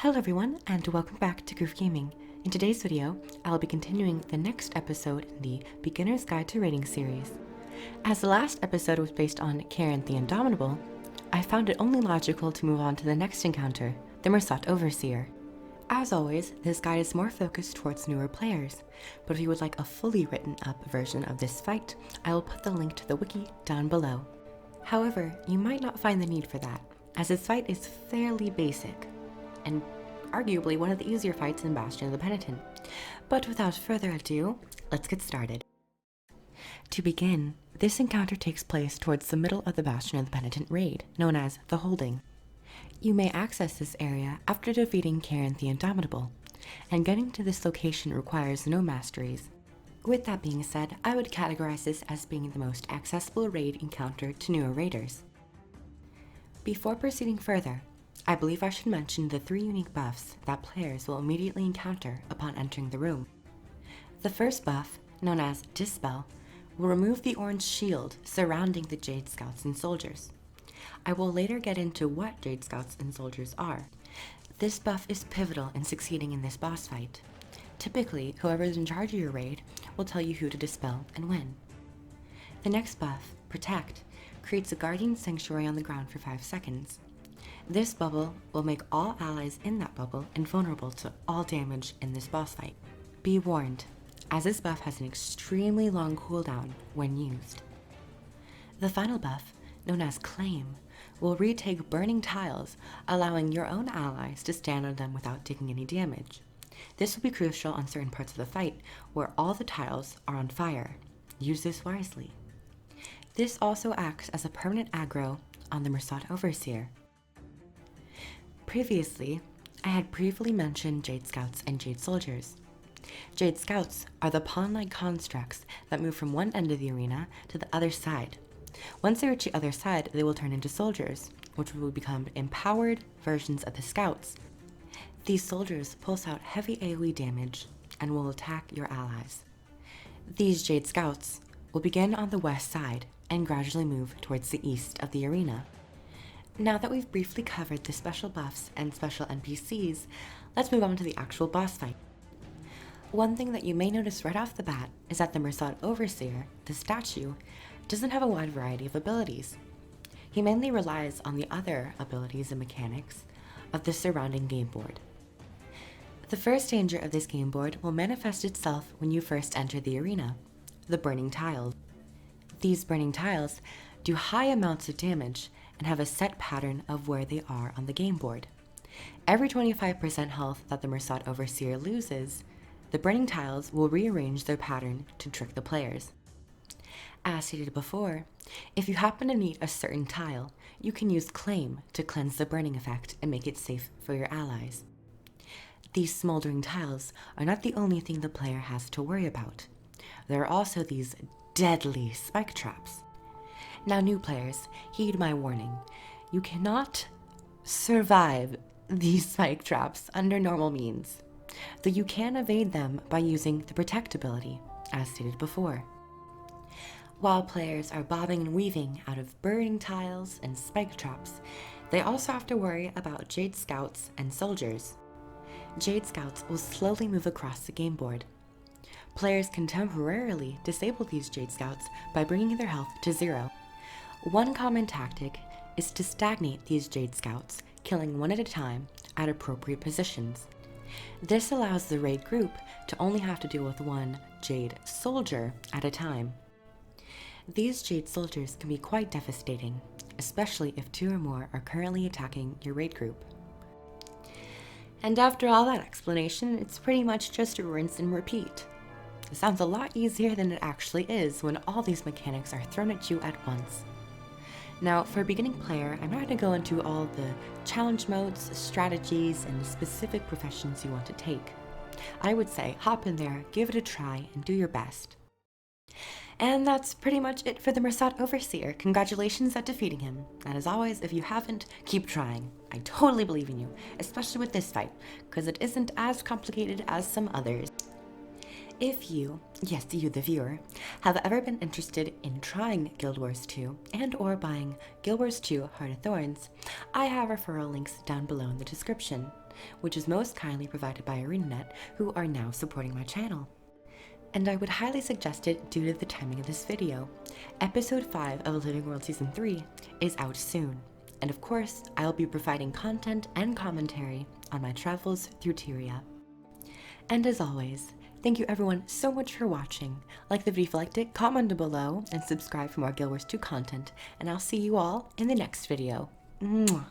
Hello everyone, and welcome back to Goof Gaming. In today's video, I'll be continuing the next episode in the Beginner's Guide to Raiding series. As the last episode was based on Karen the Indomitable, I found it only logical to move on to the next encounter, the Mursaat Overseer. As always, this guide is more focused towards newer players, but if you would like a fully written up version of this fight, I will put the link to the wiki down below. However, you might not find the need for that, as this fight is fairly basic, and arguably one of the easier fights in Bastion of the Penitent. But without further ado, let's get started. To begin, this encounter takes place towards the middle of the Bastion of the Penitent raid, known as the Holding. You may access this area after defeating Karen the Indomitable, and getting to this location requires no masteries. With that being said, I would categorize this as being the most accessible raid encounter to newer raiders. Before proceeding further, I believe I should mention the 3 unique buffs that players will immediately encounter upon entering the room. The first buff, known as Dispel, will remove the orange shield surrounding the Jade Scouts and Soldiers. I will later get into what Jade Scouts and Soldiers are. This buff is pivotal in succeeding in this boss fight. Typically, whoever is in charge of your raid will tell you who to dispel and when. The next buff, Protect, creates a guardian sanctuary on the ground for 5 seconds. This bubble will make all allies in that bubble invulnerable to all damage in this boss fight. Be warned, as this buff has an extremely long cooldown when used. The final buff, known as Claim, will retake burning tiles, allowing your own allies to stand on them without taking any damage. This will be crucial on certain parts of the fight where all the tiles are on fire. Use this wisely. This also acts as a permanent aggro on the Mursaat Overseer. Previously, I had briefly mentioned Jade Scouts and Jade Soilders. Jade Scouts are the pawn-like constructs that move from one end of the arena to the other side. Once they reach the other side, they will turn into soldiers, which will become empowered versions of the Scouts. These soldiers pulse out heavy AoE damage and will attack your allies. These Jade Scouts will begin on the west side and gradually move towards the east of the arena. Now that we've briefly covered the special buffs and special NPCs, let's move on to the actual boss fight. One thing that you may notice right off the bat is that the Mursaat Overseer, the statue, doesn't have a wide variety of abilities. He mainly relies on the other abilities and mechanics of the surrounding game board. The first danger of this game board will manifest itself when you first enter the arena, the burning tiles. These burning tiles do high amounts of damage and have a set pattern of where they are on the game board. Every 25% health that the Mursaat Overseer loses, the burning tiles will rearrange their pattern to trick the players. As stated before, if you happen to meet a certain tile, you can use Claim to cleanse the burning effect and make it safe for your allies. These smoldering tiles are not the only thing the player has to worry about. There are also these deadly spike traps. Now, new players, heed my warning. You cannot survive these spike traps under normal means, though you can evade them by using the Protect ability, as stated before. While players are bobbing and weaving out of burning tiles and spike traps, they also have to worry about Jade Scouts and Soldiers. Jade Scouts will slowly move across the game board. Players can temporarily disable these Jade Scouts by bringing their health to 0. One common tactic is to stagnate these Jade Scouts, killing one at a time at appropriate positions. This allows the raid group to only have to deal with one Jade Soldier at a time. These Jade Soldiers can be quite devastating, especially if 2 or more are currently attacking your raid group. And after all that explanation, it's pretty much just rinse and repeat. It sounds a lot easier than it actually is when all these mechanics are thrown at you at once. Now, for a beginning player, I'm not going to go into all the challenge modes, strategies, and specific professions you want to take. I would say hop in there, give it a try, and do your best. And that's pretty much it for the Mursaat Overseer. Congratulations at defeating him. And as always, if you haven't, keep trying. I totally believe in you, especially with this fight, because it isn't as complicated as some others. If you, yes you the viewer, have ever been interested in trying Guild Wars 2 and or buying Guild Wars 2 Heart of Thorns, I have referral links down below in the description. which is most kindly provided by ArenaNet, who are now supporting my channel. And I would highly suggest it due to the timing of this video. Episode 5 of Living World Season 3 is out soon. And of course, I'll be providing content and commentary on my travels through Tyria. And as always, thank you everyone so much for watching. Like the video if you liked it, comment below, and subscribe for more Guild Wars 2 content. And I'll see you all in the next video. Mwah.